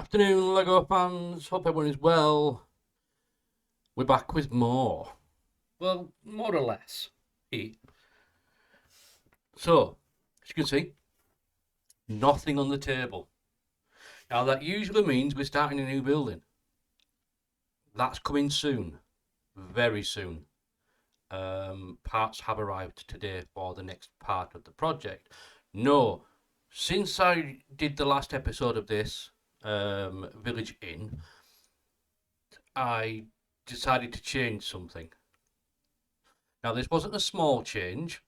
Afternoon, Lego fans. Hope everyone is well. We're back with more. Well, more or less. So, as you can see, nothing on the table. Now, that usually means we're starting a new building. That's coming soon. Very soon. Parts have arrived today for the next part of the project. No, since I did the last episode of this, Village Inn, I decided to change something. Now, this wasn't a small change.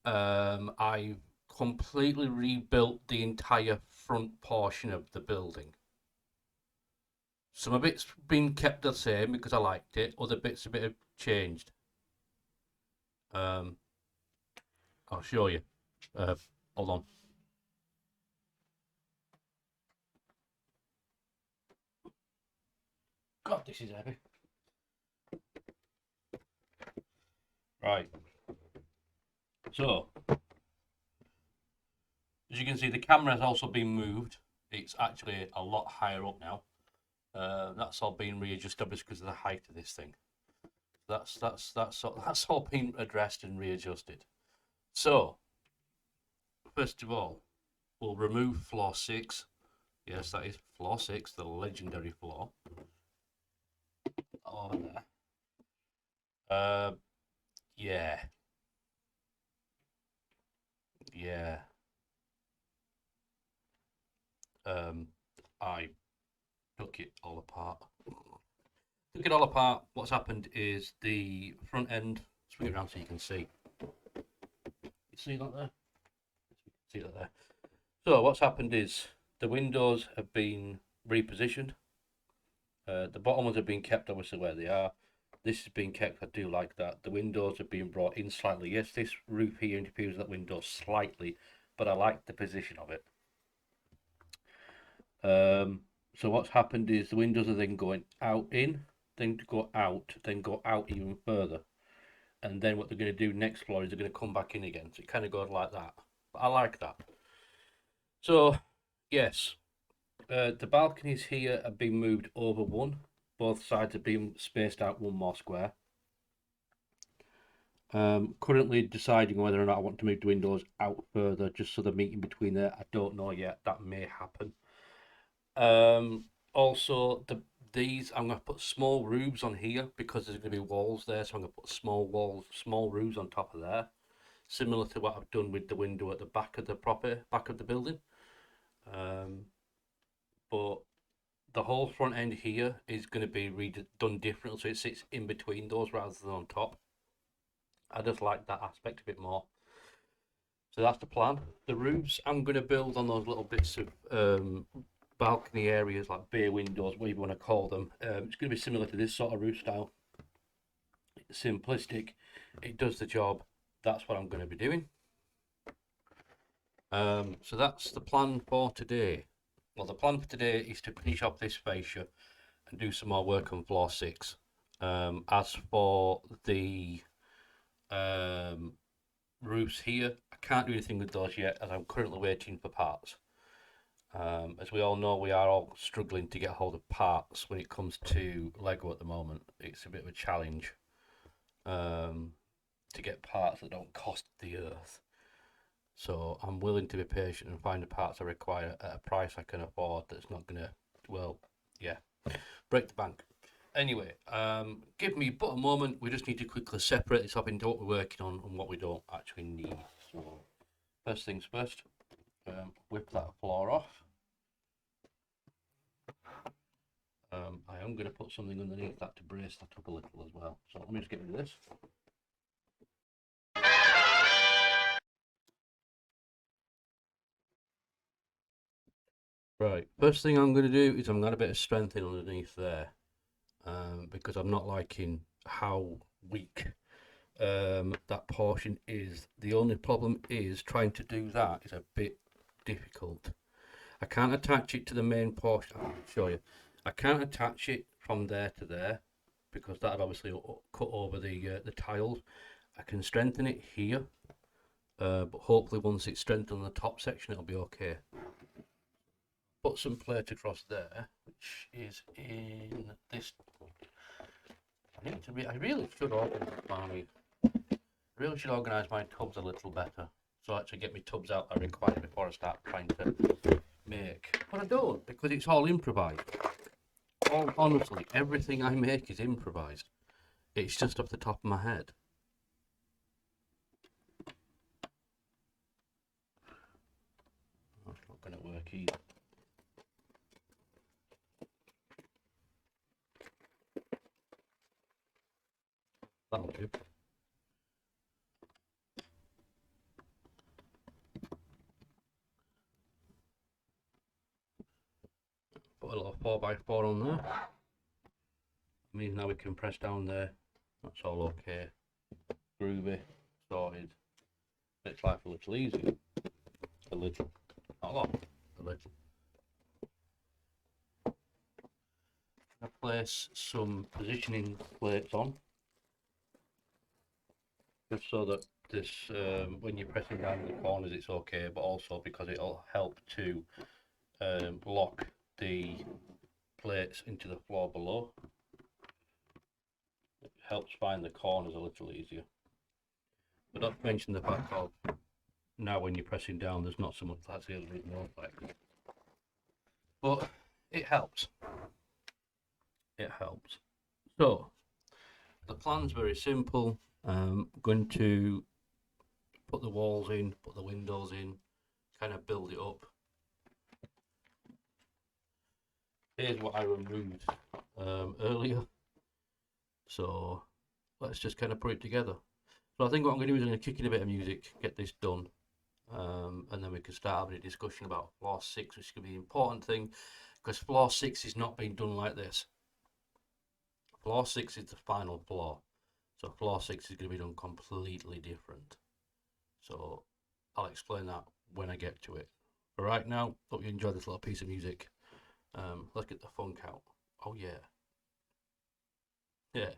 I completely rebuilt the entire front portion of the building. Some of it's been kept the same because I liked it. Other bits a bit have changed. I'll show you. Hold on. God, this is heavy. Right. So, as you can see, the camera has also been moved. It's actually a lot higher up now. That's all been readjusted because of the height of this thing. That's all been addressed and readjusted. So, first of all, we'll remove floor 6. Yes, that is floor 6, the legendary floor. Over there. Yeah. I took it all apart. What's happened is the front end, swing it around so you can see. You see that there? See that there? So what's happened is the windows have been repositioned. The bottom ones have been kept obviously where they are. This has been kept. I do like that. The windows have been brought in slightly. Yes, this roof here interferes with that window slightly, but I like the position of it. So what's happened is the windows are then going out in, then go out even further. And then what they're going to do next floor is they're going to come back in again. So it kind of goes like that. But I like that. So, yes, the balconies here have been moved over one. Both sides have been spaced out one more square. Currently deciding whether or not I want to move the windows out further, just so they're meeting between there. I don't know yet. That may happen. Also, these I'm going to put small roofs on here because there's going to be walls there, so I'm going to put small roofs on top of there, similar to what I've done with the window at the back of the building. But the whole front end here is going to be done differently, so it sits in between those rather than on top. I just like that aspect a bit more. So that's the plan. The roofs I'm going to build on those little bits of balcony areas, like bay windows, whatever you want to call them. It's going to be similar to this sort of roof style. It's simplistic. It does the job. That's what I'm going to be doing. So that's the plan for today. Well, the plan for today is to finish off this fascia and do some more work on floor 6. As for the roofs here, I can't do anything with those yet as I'm currently waiting for parts. As we all know, we are all struggling to get hold of parts when it comes to Lego at the moment. It's a bit of a challenge to get parts that don't cost the earth. So I'm willing to be patient and find the parts I require at a price I can afford that's not going to, well, yeah, break the bank. Anyway, give me but a moment. We just need to quickly separate this up into what we're working on and what we don't actually need. So first things first, whip that floor off. I am going to put something underneath that to brace that up a little as well. So let me just get rid of this. Right, first thing I'm going to do is I'm going to bit of strengthening underneath there, because I'm not liking how weak that portion is. The only problem is trying to do that is a bit difficult. I can't attach it to the main portion. I'll show you. I can't attach it from there to there because that would obviously cut over the tiles. I can strengthen it here, but hopefully once it's strengthened on the top section it'll be okay. put some plate across there, which is in this. I really should organise my tubs a little better. So I actually get my tubs out I require before I start trying to make. But I don't, because it's all improvised. Honestly, everything I make is improvised. It's just off the top of my head. That's not going to work either. That'll do. Put a little 4x4 on there. I mean, now we can press down there. That's all okay. Groovy, sorted. Makes life a little easier. A little. Not a lot. A little. I place some positioning plates on, just so that this, when you're pressing down in the corners, it's okay, but also because it'll help to lock the plates into the floor below. It helps find the corners a little easier. But not to mention the fact of now when you're pressing down, there's not so much that's the other more effect. But it helps. It helps. So the plan's very simple. Going to put the walls in, put the windows in, kind of build it up. Here's what I removed earlier. So let's just kind of put it together. So I think what I'm going to do is I'm going to kick in a bit of music, get this done, and then we can start having a discussion about floor 6, which is going to be the important thing, because floor 6 is not being done like this. Floor 6 is the final floor, so floor 6 is going to be done completely different. So I'll explain that when I get to it. But right now, hope you enjoyed this little piece of music. Let's get the funk out. Oh yeah. Yeah.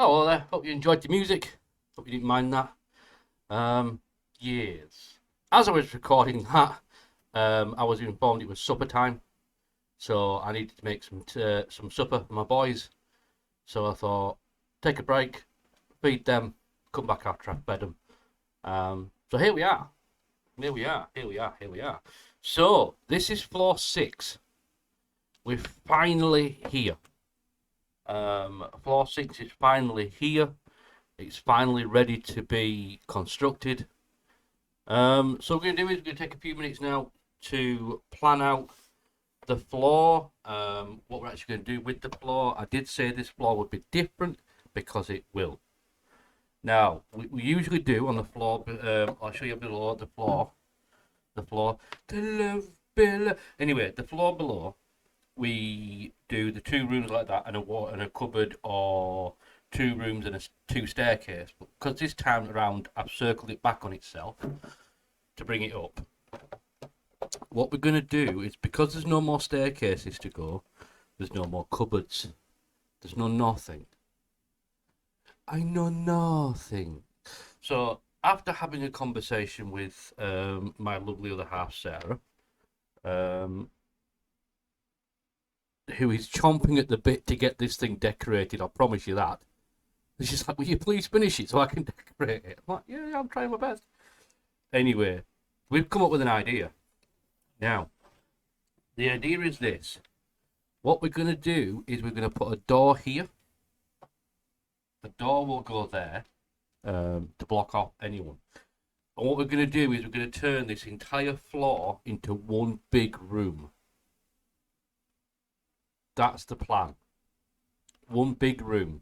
Oh, well, hope you enjoyed the music. Hope you didn't mind that. Yes. As I was recording that, I was informed it was supper time, so I needed to make some supper for my boys. So I thought, take a break, feed them, come back after I've fed them. So here we are. Here we are. Here we are. Here we are. So this is floor 6. We're finally here. Floor 6 is finally here. It's finally ready to be constructed. So what we're going to do is we're going to take a few minutes now to plan out the floor, what we're actually going to do with the floor. I did say this floor would be different because it will. Now, we usually do on the floor, I'll show you below the floor. Anyway, the floor below, we do the 2 rooms like that and a cupboard, or 2 rooms and 2 staircase. But because this time around I've circled it back on itself to bring it up, what we're going to do is, because there's no more staircases to go, there's no more cupboards, there's no nothing. I know nothing. So after having a conversation with my lovely other half, Sarah, who is chomping at the bit to get this thing decorated, I promise you that. She's like, will you please finish it so I can decorate it? I'm like, yeah, I'm trying my best. Anyway, we've come up with an idea. Now, the idea is this. What we're going to do is we're going to put a door here. The door will go there to block off anyone. And what we're going to do is we're going to turn this entire floor into one big room. That's the plan. One big room.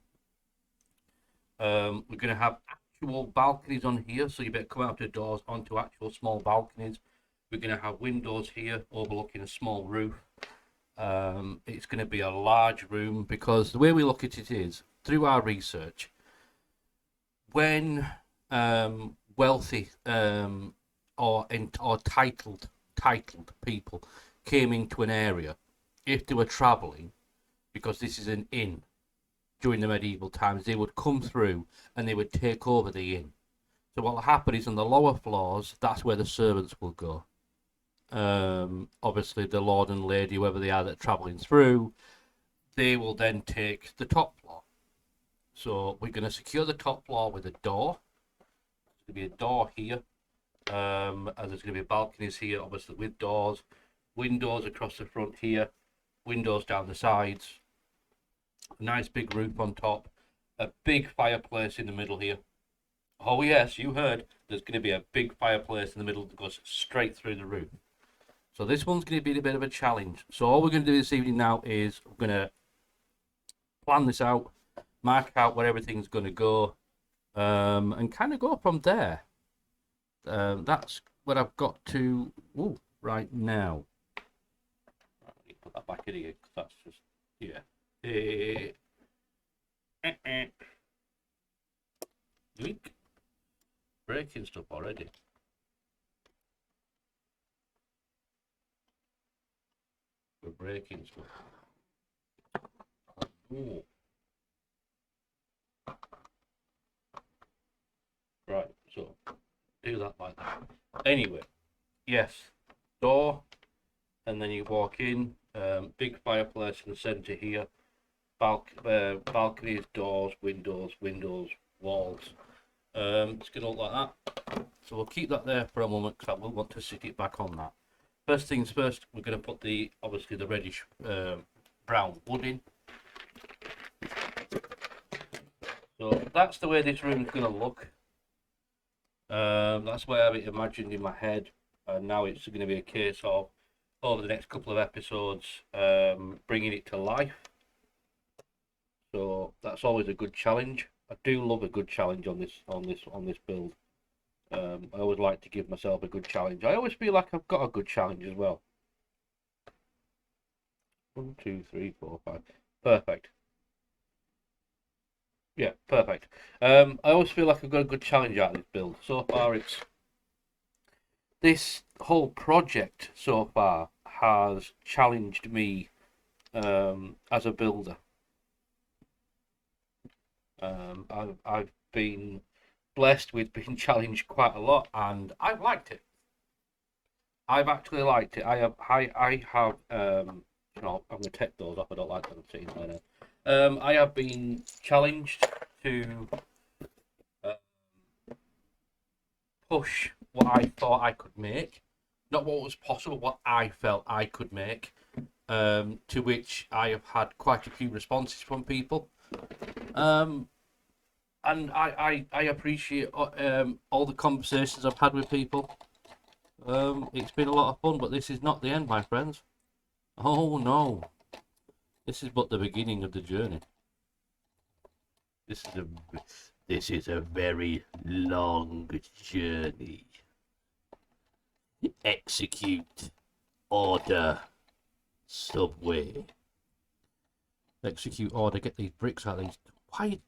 We're going to have actual balconies on here, so you better come out of the doors onto actual small balconies. We're going to have windows here overlooking a small roof. It's going to be a large room, because the way we look at it is, through our research, when wealthy or titled people came into an area, if they were travelling, because this is an inn during the medieval times, they would come through and they would take over the inn. So what will happen is, on the lower floors, that's where the servants will go. Obviously the lord and lady, whoever they are that are travelling through, they will then take the top floor. So we're going to secure the top floor with a door. There's going to be a door here, and there's going to be balconies here, obviously with doors, windows across the front here, windows down the sides, a nice big roof on top, a big fireplace in the middle here. Oh yes, you heard, there's going to be a big fireplace in the middle that goes straight through the roof. So this one's going to be a bit of a challenge. So all we're going to do this evening now is we're going to plan this out, mark out where everything's going to go, and kind of go from there. That's what I've got to right now. Let me put that back in here, because that's just, yeah. Weak. Breaking stuff already. We're breaking stuff. Ooh. Right, so do that like that. Anyway, yes, door, and then you walk in. Big fireplace in the centre here. Balconies, doors, windows, walls. It's going to look like that. So we'll keep that there for a moment, because I will want to sit it back on that. First things first, we're going to put obviously the reddish brown wood in. So that's the way this room is going to look. That's why I have it imagined in my head, and now it's going to be a case of, over the next couple of episodes, bringing it to life. So that's always a good challenge. I do love a good challenge on this build. I always like to give myself a good challenge. I always feel like I've got a good challenge as well. 1, 2, 3, 4, 5. Perfect. Yeah, perfect. I always feel like I've got a good challenge out of this build. So far, this whole project so far has challenged me as a builder. I've been blessed with being challenged quite a lot, and I've liked it. I've actually liked it. I have you know, I'm gonna take those off. I don't like them sitting there now. I have been challenged to uh, push what I thought I could make, not what was possible, what I felt I could make. To which I have had quite a few responses from people. Um, and I appreciate all the conversations I've had with people. It's been a lot of fun, but this is not the end, my friends. Oh no, this is but the beginning of the journey. This is a this is a very long journey. Execute order, subway. Execute order. Get these bricks out of these. Why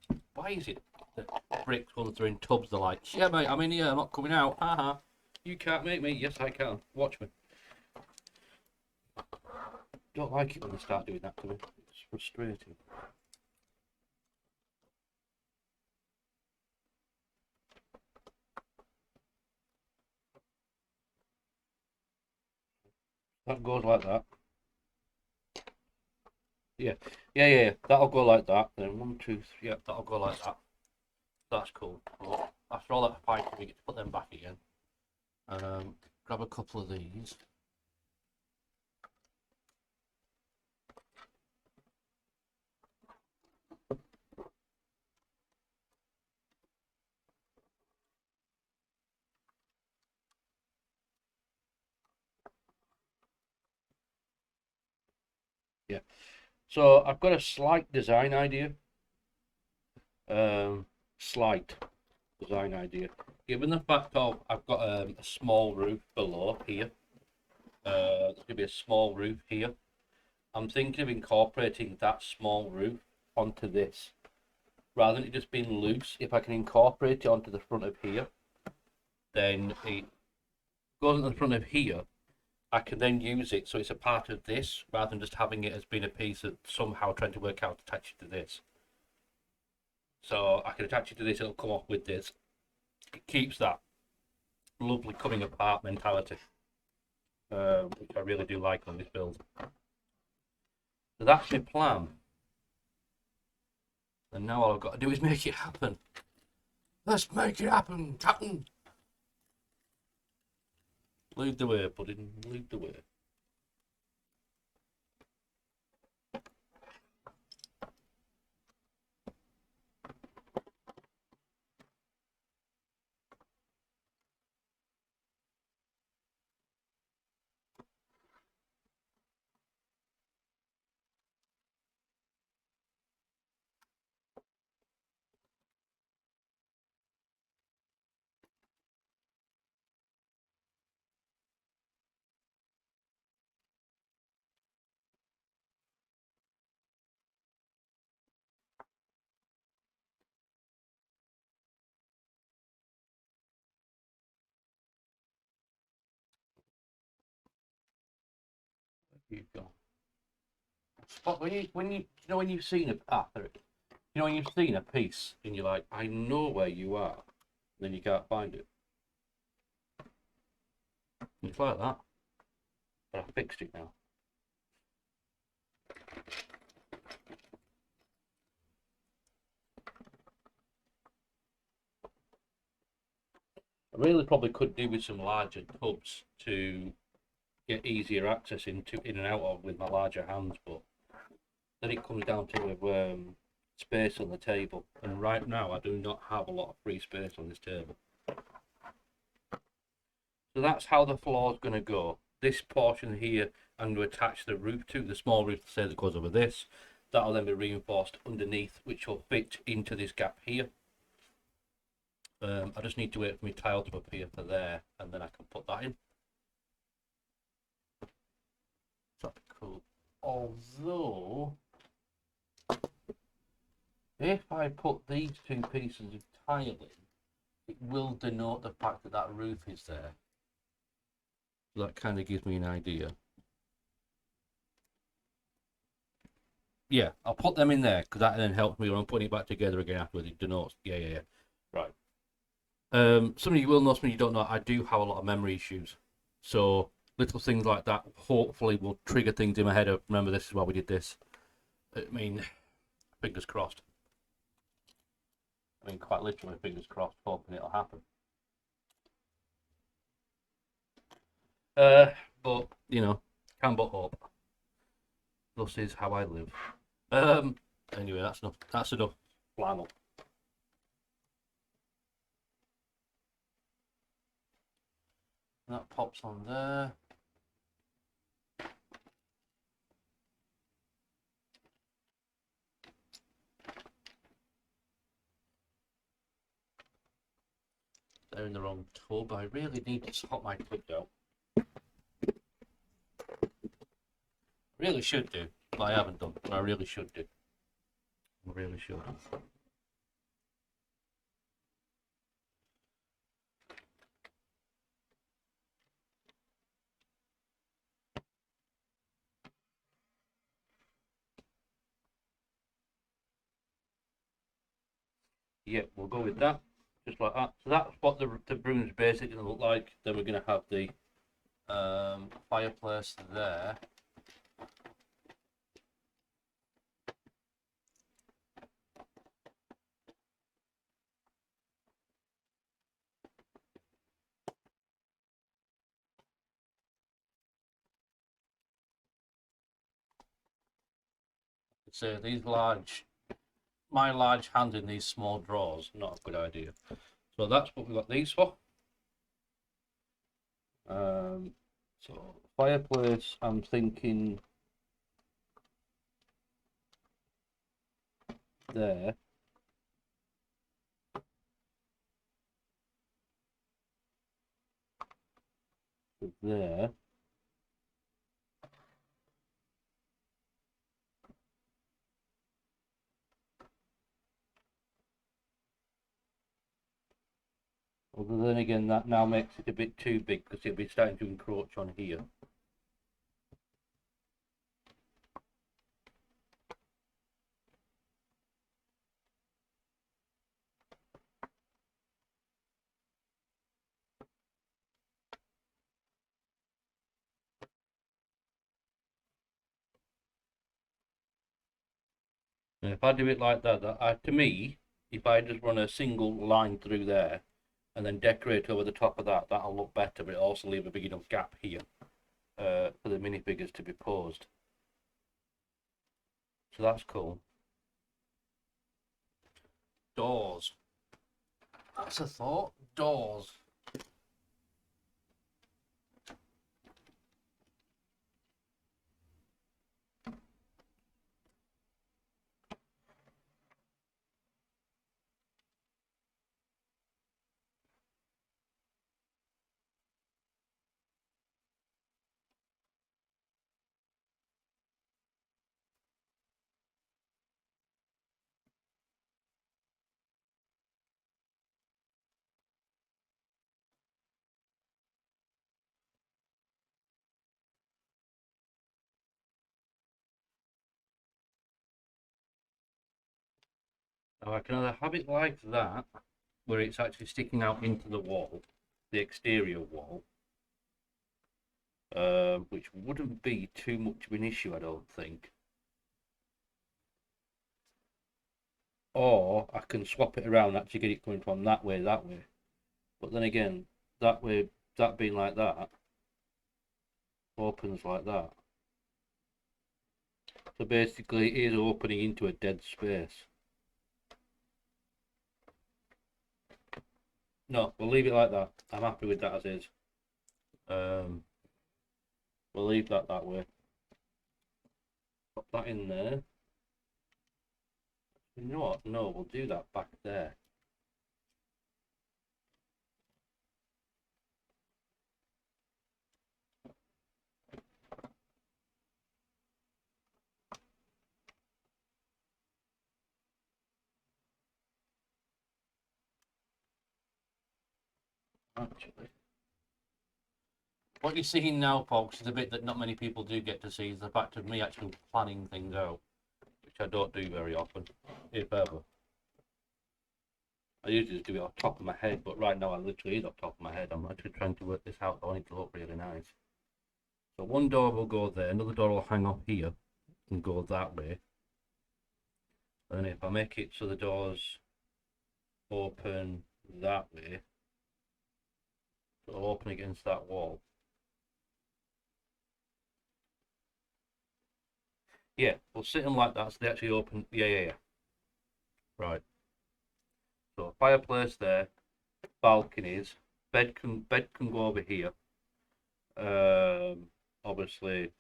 is it that bricks, once they're in tubs, they're like, yeah, mate, I'm in here, I'm not coming out. Haha. You can't make me. Yes, I can. Watch me. Don't like it when they start doing that to me. It's frustrating. That goes like that. Yeah. Yeah. That'll go like that. Then 1, 2, 3. Yeah, that'll go like that. That's cool. Well, after all that fighting, we get to put them back again. Grab a couple of these. Yeah. So I've got a slight design idea. Slight design idea. Given the fact of I've got a small roof below here, there's going to be a small roof here. I'm thinking of incorporating that small roof onto this. Rather than it just being loose, if I can incorporate it onto the front of here, then it goes on the front of here. I can then use it so it's a part of this, rather than just having it as being a piece that somehow trying to work out to attach it to this. So I can attach it to this, it'll come off with this. It keeps that lovely coming apart mentality, which I really do like on this build. So that's my plan. And now all I've got to do is make it happen. Let's make it happen, Captain. Lead the way, Pudding. Lead the way. There you go. Spot when you know when you've seen when you've seen a piece and you're like, I know where you are, and then you can't find it. It's like that. But I fixed it now. I really probably could do with some larger tubs to get easier access in and out of with my larger hands, but then it comes down to space on the table, and right now I do not have a lot of free space on this table. So that's how the floor is going to go. This portion here I'm going to attach the roof to, the small roof say that goes over this. That'll then be reinforced underneath, which will fit into this gap here. I just need to wait for my tile to appear for there, and then I can put that in. That's cool. Although, if I put these two pieces of tile in, it will denote the fact that that roof is there. So that kind of gives me an idea. Yeah, I'll put them in there because that then helps me when I'm putting it back together again afterwards. It denotes. Yeah. Right. Some of you will know, some of you don't know. I do have a lot of memory issues, so little things like that hopefully will trigger things in my head of remember this is why we did this. I mean, fingers crossed. I mean, quite literally, fingers crossed, hoping it'll happen. But you know, can but hope. Thus is how I live. Anyway, that's enough. That's enough flannel. That pops on there. They're in the wrong tub. I really need to sort my tub out. Really should do, but I haven't done. But I really should do. I really should. Yeah, we'll go with that, just like that. So that's what the room's basically going to look like. Then we're going to have the fireplace there. So these my large hand in these small drawers, not a good idea. So that's what we've got these for. So fireplace, I'm thinking there. There. Although then again, that now makes it a bit too big because it'll be starting to encroach on here. And if I do it like that, to me, if I just run a single line through there and then decorate over the top of that, that'll look better, but it'll also leave a big enough gap here for the minifigures to be posed. So that's cool. Doors. That's a thought. Doors. Now I can either have it like that, where it's actually sticking out into the wall, the exterior wall, which wouldn't be too much of an issue, I don't think. Or I can swap it around, actually get it coming from that way. But then again, that way, that being like that, opens like that. So basically, it is opening into a dead space. No, we'll leave it like that. I'm happy with that as is. We'll leave that way. Put that in there. You know what? No, we'll do that back there. Actually, what you're seeing now, folks, is a bit that not many people do get to see, is the fact of me actually planning things out, which I don't do very often, if ever. I usually just do it off the top of my head, but right now I literally is off the top of my head. I'm actually trying to work this out, so I need to look really nice. So one door will go there, another door will hang off here and go that way. And if I make it so the doors open that way, it'll open against that wall. Yeah, we'll sit them like that so they actually open. Yeah. Right. So fireplace there, balconies, bed can go over here. Obviously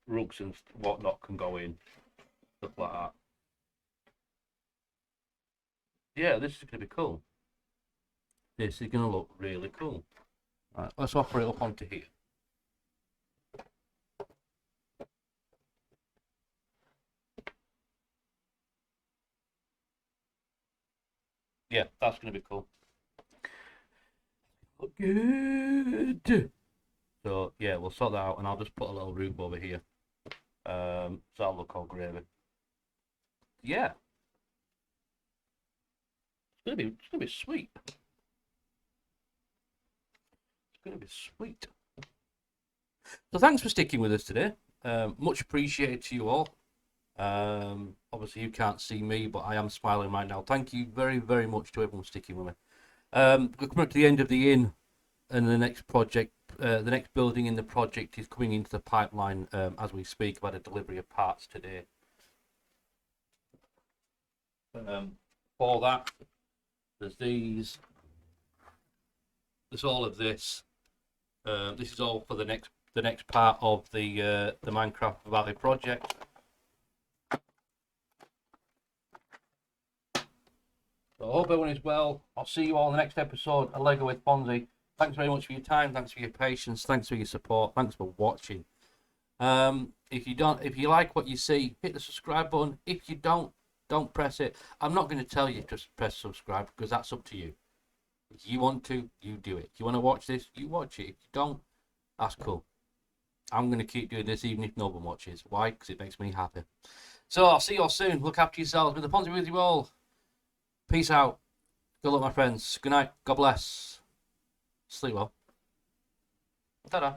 rugs and whatnot can go in, stuff like that. Yeah, this is gonna be cool. This is gonna look really cool. Right, let's offer it up onto here. Yeah, that's gonna be cool. Look good. So yeah, we'll sort that out, and I'll just put a little roof over here. So that'll look all gravy. Yeah, it's gonna be sweet. It's gonna be sweet. So thanks for sticking with us today. Much appreciated to you all. Obviously you can't see me, but I am smiling right now. Thank you very, very much to everyone sticking with me. We're coming up to the end of the inn, and the next project, the next building in the project is coming into the pipeline as we speak. About a delivery of parts today. For that, there's these. There's all of this. This is all for the next part of the Minecraft Valley project. So I hope everyone is well. I'll see you all in the next episode of Lego with Fonzie. Thanks very much for your time. Thanks for your patience. Thanks for your support. Thanks for watching. If you like what you see, hit the subscribe button. If you don't press it. I'm not going to tell you to press subscribe because that's up to you. If you want to, you do it. If you want to watch this, you watch it. If you don't, that's cool. I'm going to keep doing this even if no one watches. Why? Because it makes me happy. So I'll see you all soon. Look after yourselves. With the Fonzie with you all. Peace out. Good luck, my friends. Good night. God bless. Sleep well. Ta-da.